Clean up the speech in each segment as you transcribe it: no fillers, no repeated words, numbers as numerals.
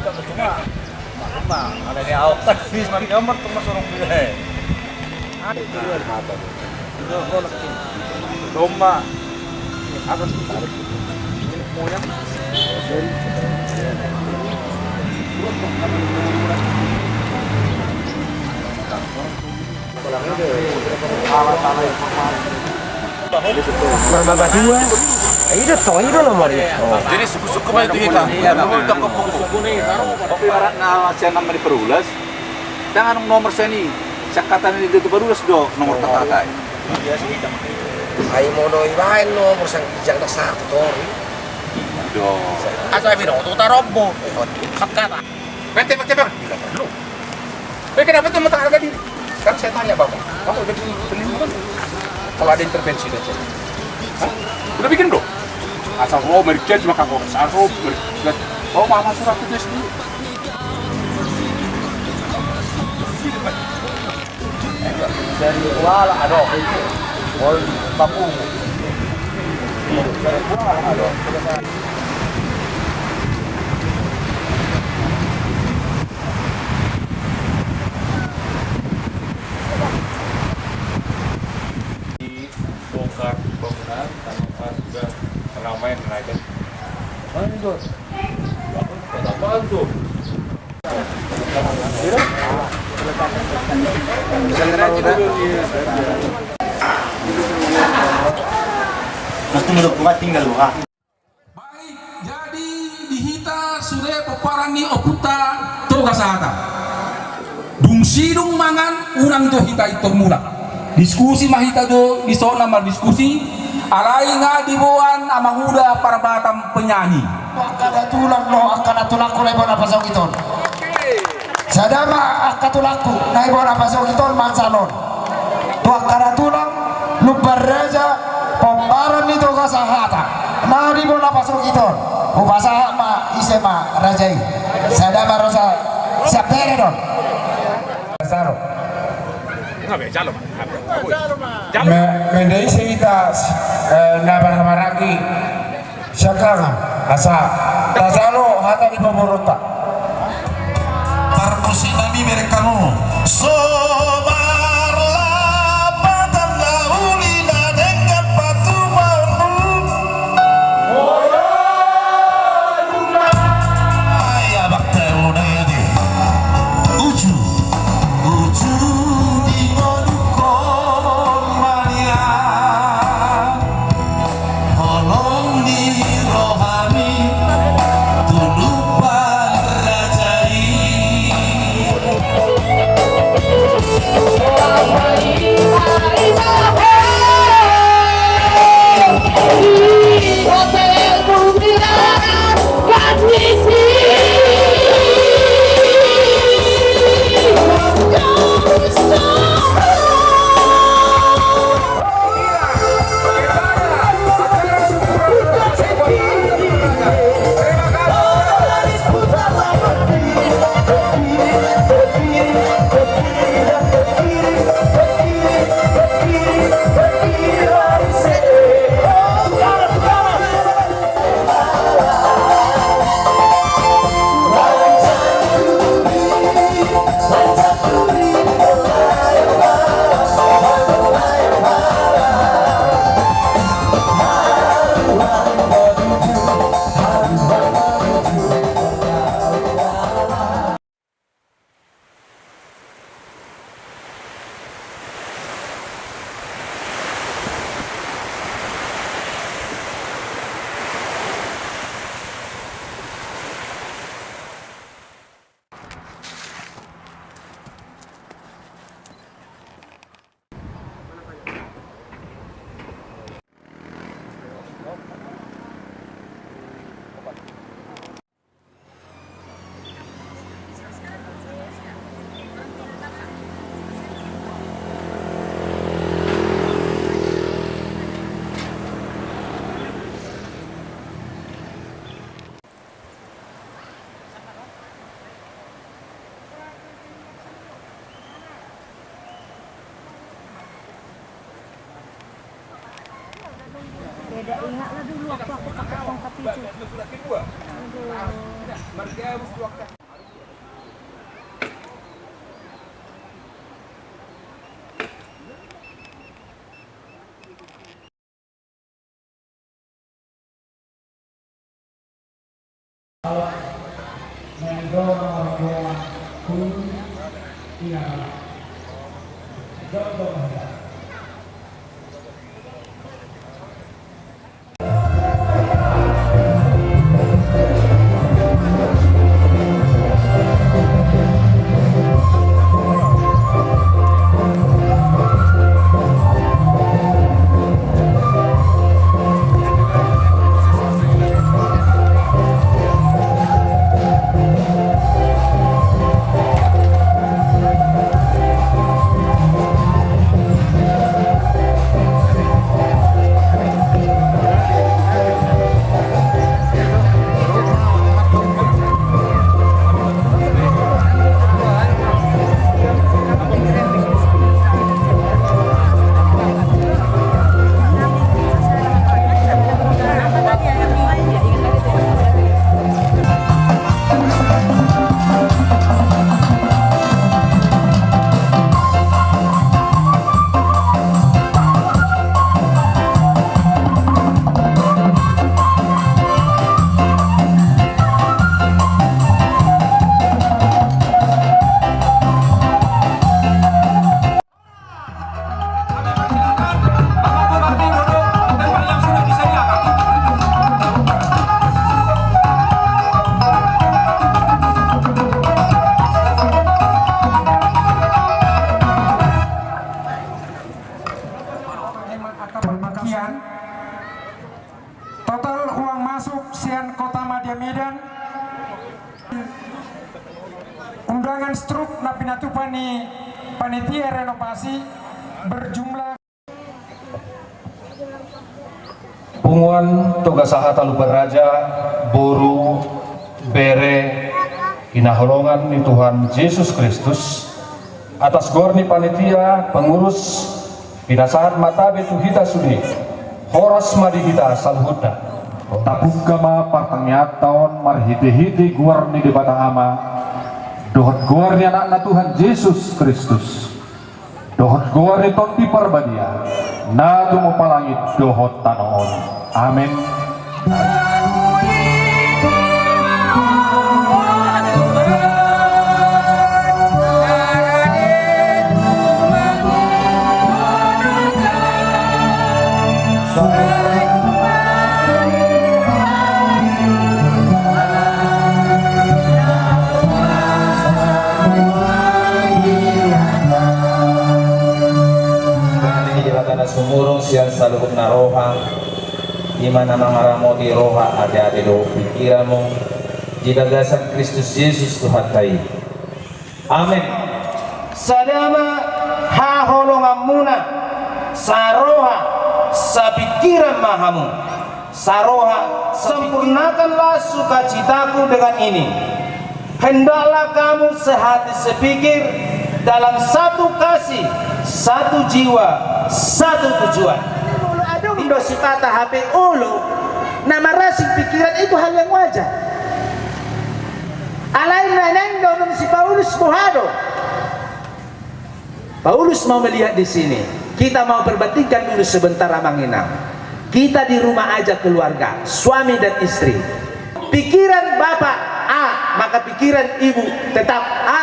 Ika cuma mah ada ni awak kan bis man gambar tu masorong bilai. Ada tu dia mata. Itu kolak tin. Domba akan tarik. Moya. Berbabadua. Itu toy itu loh Maria. Jadi suku-suku mah itu kita. Nomor tak kuku ni. Tapi barat na siya naman ni Perulas. Tangan nomor seni. Sakatan ni dito Perulas do nomor tatatay. Ay mo no ibahin nomor sang kijang na satu toy. Do. Asa bino tu tarobbo. Sakata. Bete. Lu. Kenapa tu mata harga diri? Sekarang saya tanya Bapak. Kamu udah bikin perlindungan? Kalau ada intervensi dan cek. Hah? Udah bikin bro? Asal lo meriksa cuma kagok. Asal lo meriksa. Oh mama surat itu sendiri. Dari kuala ada. Oh Papung. Dari kuala ada. Bongkar bangunan tanpa sudah ramai nelayan. Mana itu? Apaan tuh? Mas menurut gua tinggal gua. Baik, jadi dihita sure peparani oputa toga sahata. Dung sidung mangan unang to hita itu mula. Diskusi mahita do di zona mar diskusi alai nga dibuan amang uda para batam penyanyi. Akada tulang lo, akada tulangku na ibon apasok iton. Sadama akatulangku na ibon apasok iton mansalon. Tu akada tulang lubar reja pembaran itu kasahata. Na ibon apasok iton. Upasa ma isema rajai. Sadama rosa siapere don. Saro. Mendai cerita nabar-nabaraki syakanga asa tasalo hata di pemurota Perkusinami mereka mu. Somarlah batang laulina dengan batu baru. Ayah bakte unedi. Uju di modukon mania. Holong di rohani tulupan rajai. Beda ingatlah dulu waktu aku pakai tongkat itu. Aduh. Total uang masuk Sian Kota Madya Medan undangan struk na pinatupani panitia renovasi berjumlah Punguan toga sahata Lubaraja boru bere kinaholongan ni Tuhan Yesus Kristus atas gorni panitia pengurus pinasahan matabe tuhita sudi horas madihita salhuda tapung kama partangnya tahun marhiti-hiti gorni di Batahama dohot gorni anak na Tuhan Yesus Kristus dohot gorni tonti parbadia na tumupalangit dohot tanoon amin. Sumurung siang saluhut na roha imana mangaramoti roha ade-ade do pikiranmu jika gasan Kristus Yesus Tuhan tai amin. Sadama haholongan muna saroha sapikiran mahamu saroha sempurnakanlah sukacitaku dengan ini hendaklah kamu sehati sepikir dalam satu kasih satu jiwa satu tujuan. Aduh, dosi patah HP ulu, nama rasing pikiran itu hal yang wajar. Alain nanang donong si Paulus Mohado. Paulus mau melihat di sini. Kita mau perbandingkan dulu sebentar Amanginang. Kita di rumah aja keluarga, suami dan istri. Pikiran bapak A, maka pikiran ibu tetap A,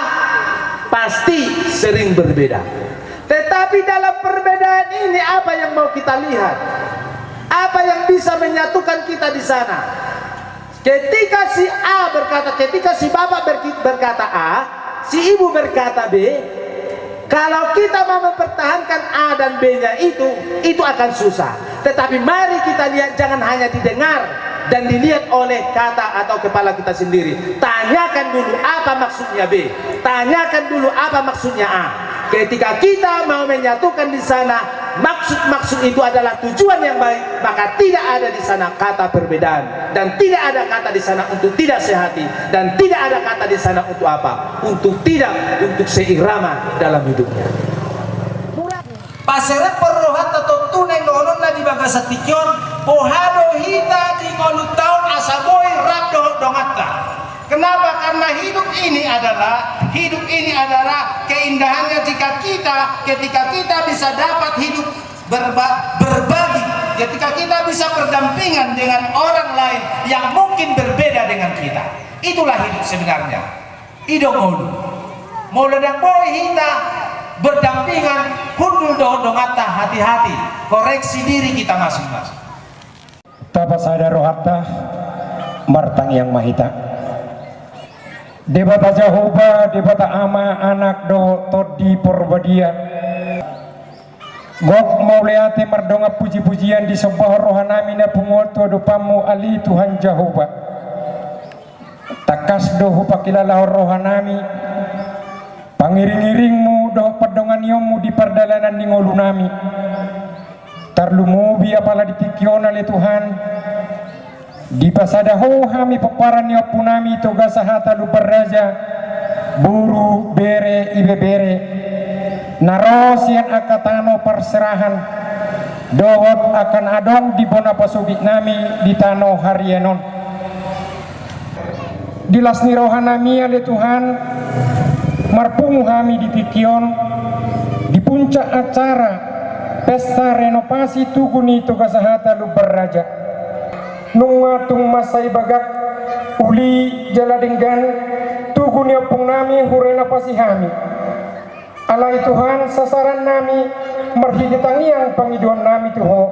pasti sering berbeda. Tetapi dalam perbedaan ini apa yang mau kita lihat? Apa yang bisa menyatukan kita di sana? Ketika si A berkata, ketika si bapak berkata A, si ibu berkata B, kalau kita mau mempertahankan A dan B-nya itu akan susah. Tetapi mari kita lihat, jangan hanya didengar dan dilihat oleh kata atau kepala kita sendiri. Tanyakan dulu apa maksudnya B, tanyakan dulu apa maksudnya A. Ketika kita mau menyatukan di sana, maksud-maksud itu adalah tujuan yang baik, maka tidak ada di sana kata perbedaan, dan tidak ada kata di sana untuk tidak sehati, dan tidak ada kata di sana untuk apa? Untuk seirama dalam hidupnya. Paseret perrohat atau tuneng nolon na di bagasa tikyon, pohado hita di ngolu taon asaboy rap dohot dongata. Kenapa? Karena hidup ini adalah keindahannya ketika kita bisa dapat hidup berbagi, ketika kita bisa berdampingan dengan orang lain yang mungkin berbeda dengan kita. Itulah hidup sebenarnya. Idong mau ledang boy hita berdampingan hundul dongata, hati-hati, koreksi diri kita masing-masing. Tapa sadaro hatta martang yang mahita debata Jehovah, debata ama anak do todi porbadia gok mau leate mardonga puji-pujian disembah rohanami na pungoto dupamu ali Tuhan Jehovah takas dohu pakilala rohanami pangiring-iringmu doh perdongan yomu di perdalanan ningolunami tarlumubi apala dipikion oleh Tuhan di pasadaho hami peparan yo punami toga sahata Lubaraja buru bere ibe bere narosian akatano perserahan dohot akan adong di bona pasubik nami di tano harienon dilasni rohanami oleh Tuhan marpungu hami di pikion di puncak acara pesta renovasi tuguni toga sahata Lubaraja nungatung masai bagak uli jaladenggan tugun yapung nami hurena pasihami alai Tuhan sasaran nami marhiditangiang pangiduan nami tuho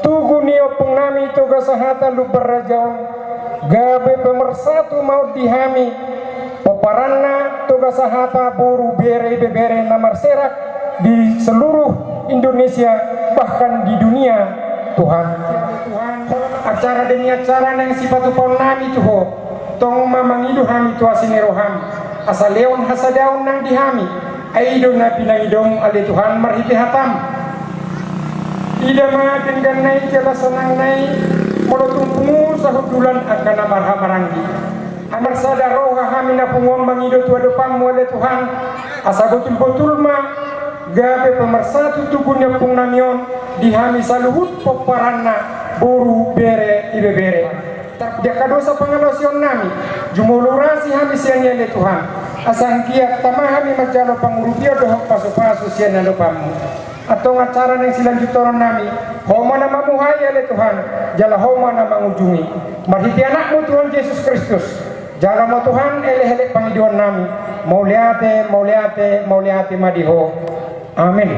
tugun yapung nami toga sahata Lubarajaon gabe pemersatu mau dihami peparanna toga sahata buru bere bebere namar serak di seluruh Indonesia bahkan di dunia Tuhan acara demi acara yang sifat upon nami tuho tong mamangidu hami tu asini rohami asal leon hasadaun nang dihami aido na pinangidong ali Tuhan marhiti hatam ida ma dengan nai jala senang nai molotumpungu sahudulan akan amarha maranggi amar sadaroha hami na pungong mangido tu adopamu ali Tuhan asa betul-betul ma gabe pemersatu tubuhnya pung namion dihami saluhut peparanna buru bere ibe bere dia kadosa pangalosion nami jumulurasi hami sianya le Tuhan asangkia tamahami majalo pangurupio dohok pasu-pasu sianya lupamu atau ngacara yang silanjutoron nami homa nama muhaya le Tuhan jala homa nama ngujungi marhiti anakmu Tuhan Yesus Kristus jala mo Tuhan ele-ele pangiduan nami mauliate madiho amin.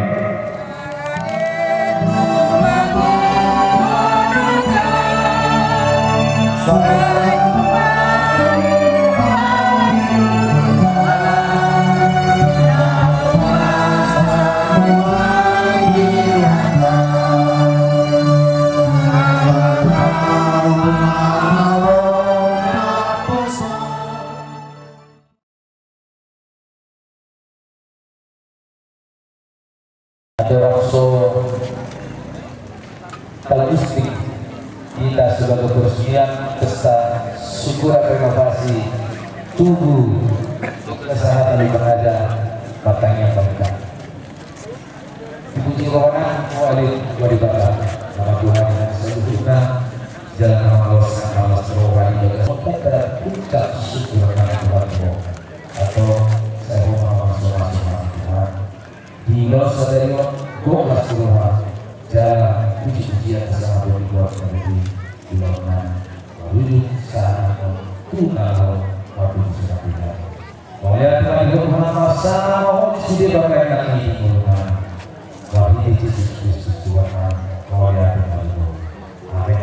Ada rasul istri kita sebagai peresmian pesta syukuran renovasi tubuh kesehatan Lubaraja matangnya bangga dipuji rohana walid walibara nama Tuhan yang seluruhnya jalan Allah sama rohani dan sampai pada puncak syukuran Tuhan atau saya mau masuk Tuhan di dosa dari goklah seluruh jalan puji-pujian bersama dua dibuat menjadi di lautan wujud saat kunal waktu sudah tidak oleh Tuhan Tuhan masa mohon sudi bagai anak ini Tuhan wahai Yesus Kristus Tuhan oleh Tuhan amin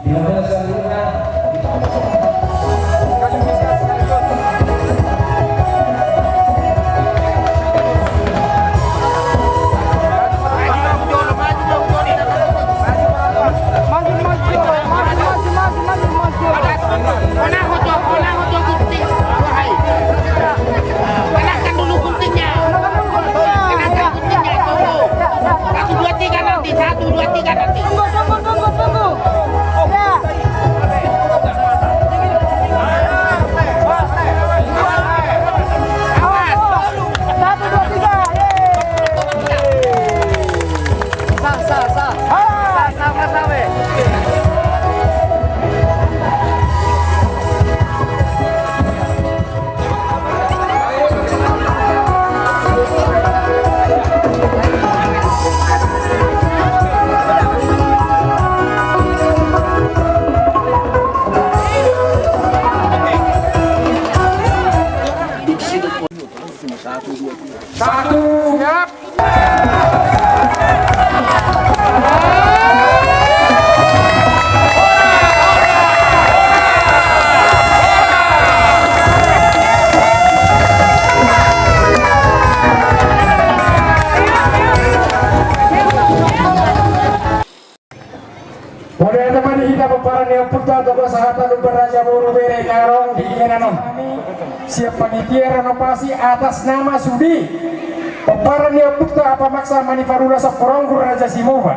di mana selanjutnya Kenalkan dulu guntingnya. Kenalkan guntingnya. Narong di Inanon siap panitia renovasi atas nama Sudi peparan dia pukta apa maksa manifarula saporonggur Raja Simova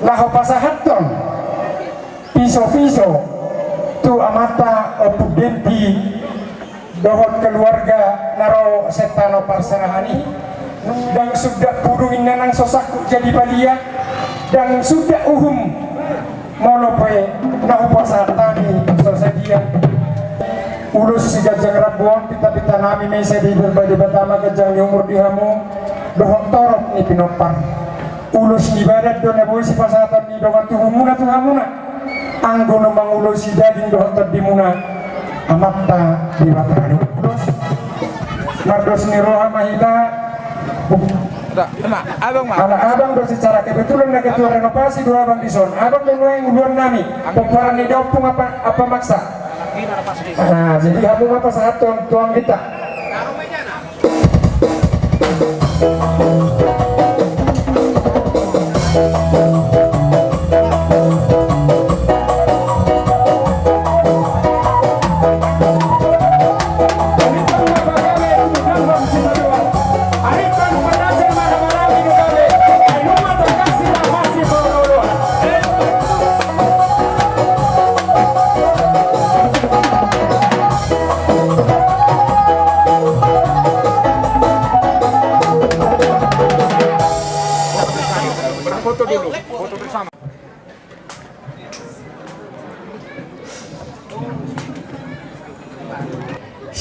laho pasahaton piso-piso tu amata opudenti dohon keluarga naro setano parserahani dan sudah pudungin nanang sosaku jadi balia dan sudah uhum monopoe naho pasatani sosadia ulus si gajang rabuan pita-pita nami mesa di berbadi batama gajang umur di hamu dohon torok ni pinopar ulus ibadat do nabuhi si pasatan ni dohon tuhumuna anggo nomang ulus si daging dohon terdimuna amatta di batadu ulus mardos ni roha mahita abang do secara kebetulan na ketua renovasi dua abang dison abang yang uluan nami peparan ni dopung apa maksa. Nah, jadi kamu apa saat tuang kita?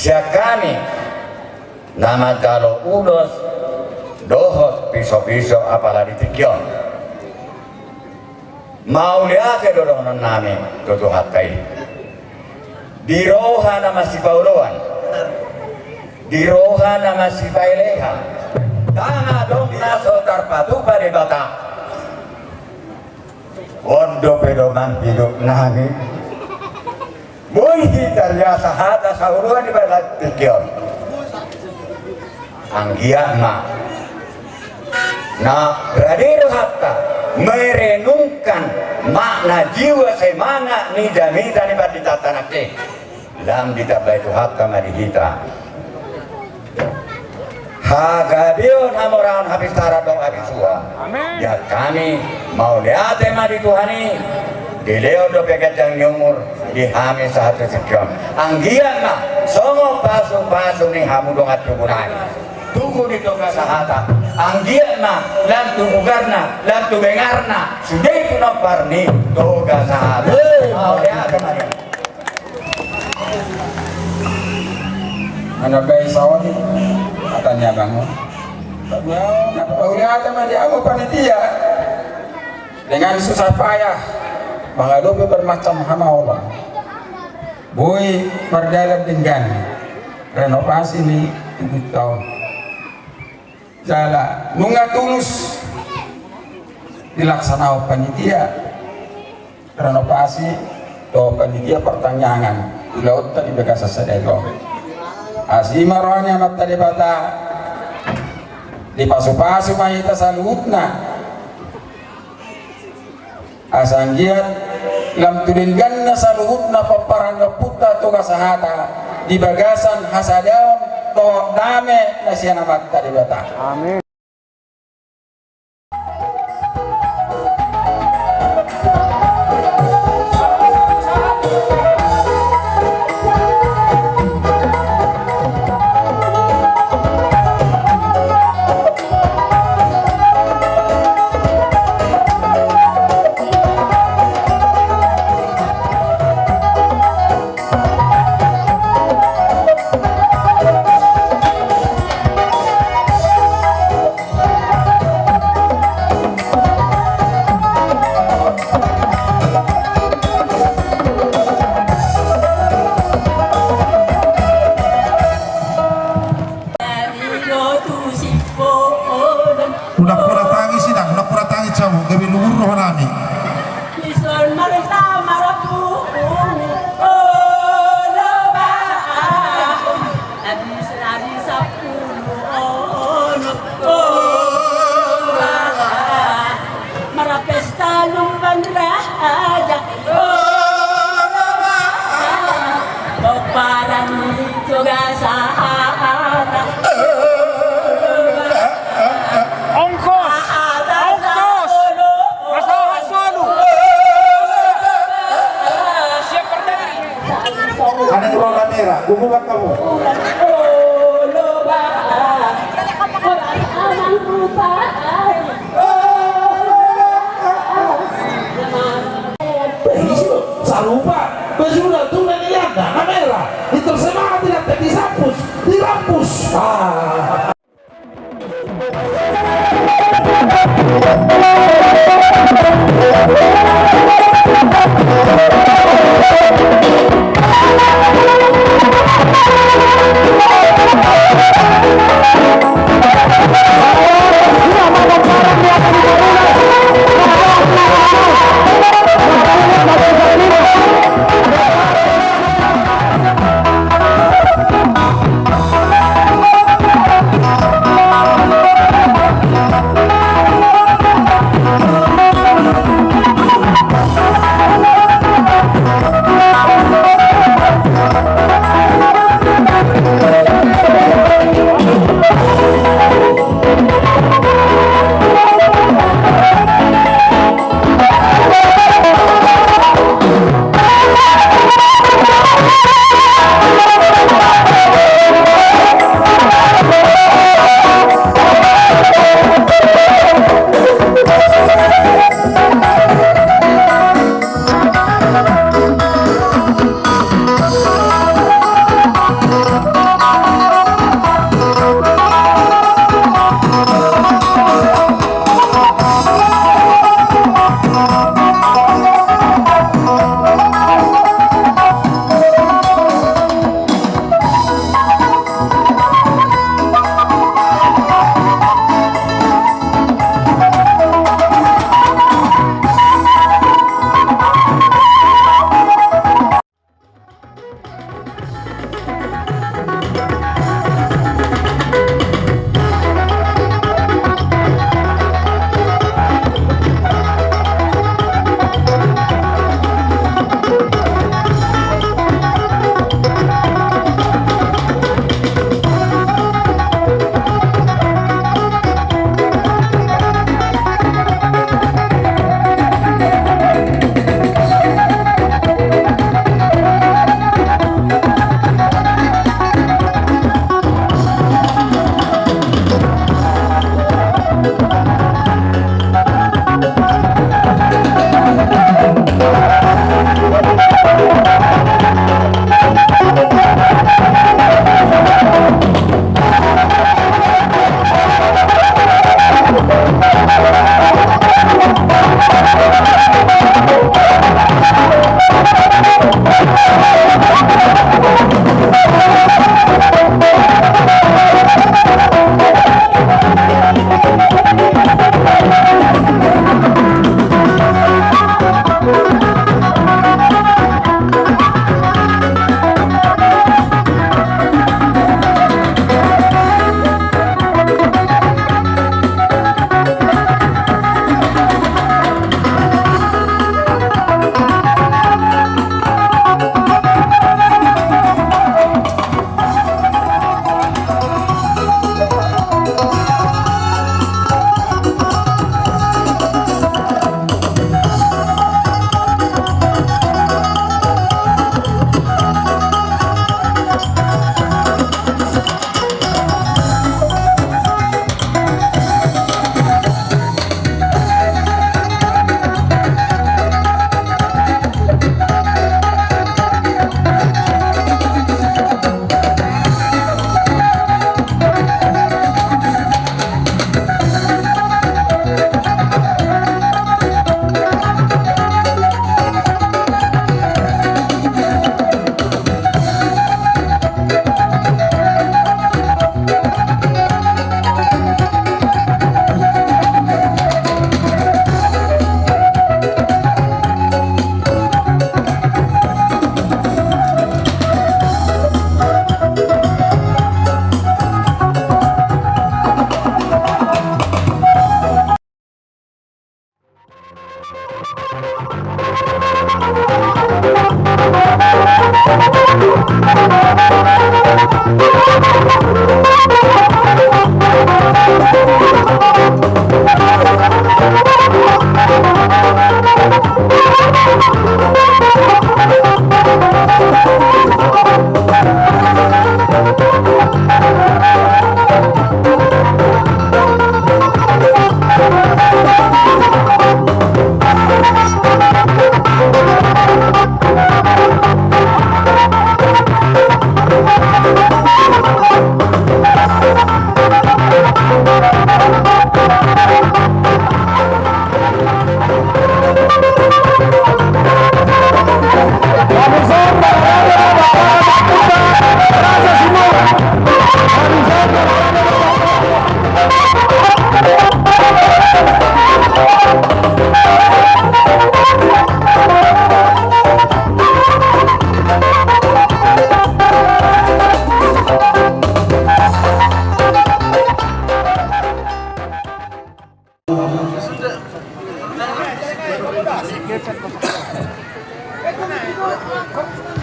Siakani nama kalau ulos dohos piso-piso apalagi tikion mau lihat dorong nami tutu hatai diroha nama si Pauloan diroha nama si Paileha tanah dong naso tarpatu pada bata ondo pedoman hidup nami Muhi ternyata hata sauruan di bawah tikion. Anggia ma. Nah, radiro hatta merenungkan makna jiwa semana nida-nida ni badita tanake. Lam ditabai itu hatta marihita. Hagadio namoran habis tara dong abisua. Ya kami mau lihat mari Tuhani. Di leo do pegajang nyumur di hami satu sekian anggian mah songo pasung nih hamu dong atukunan tunggu di toga sahata anggian mah lam tubugarna lam tubengarna sudah itu nopar nih toga sahata mau lihat kemarin Anak bayi sawah katanya bang mau lihat sama dia mau panitia dengan susah payah menghadapi bermacam hama Allah boy berdalam dengan renovasi ini 7 tahun jala nunga tulus dilaksanakan panitia renovasi atau panitia pertanyaan di laut tadi bekasa sedelo asima rohnya amat tadi bata di pasu-pasu mahita salutna asanggiat lam tudingganna saluhutna paparanga puta toga sahata di bagasan hasadaon to dame nasiana makta di bata amin. Ada yang roda merah, gua buat kamu. Salupa, besudah tuh menilihat kamera, ditersemangat tidak dihapus, dihapus. Thank you.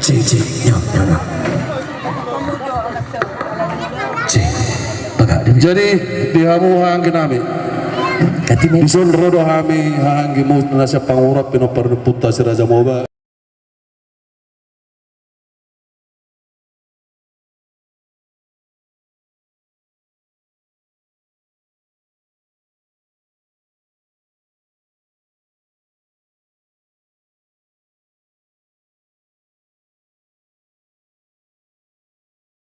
Cik, nyala. Cik, pagak dia. Jadi dihamuhang kinami. Ison rodo hami hanggi mo na sa pangurap pinoparnupunta si Raja Moba.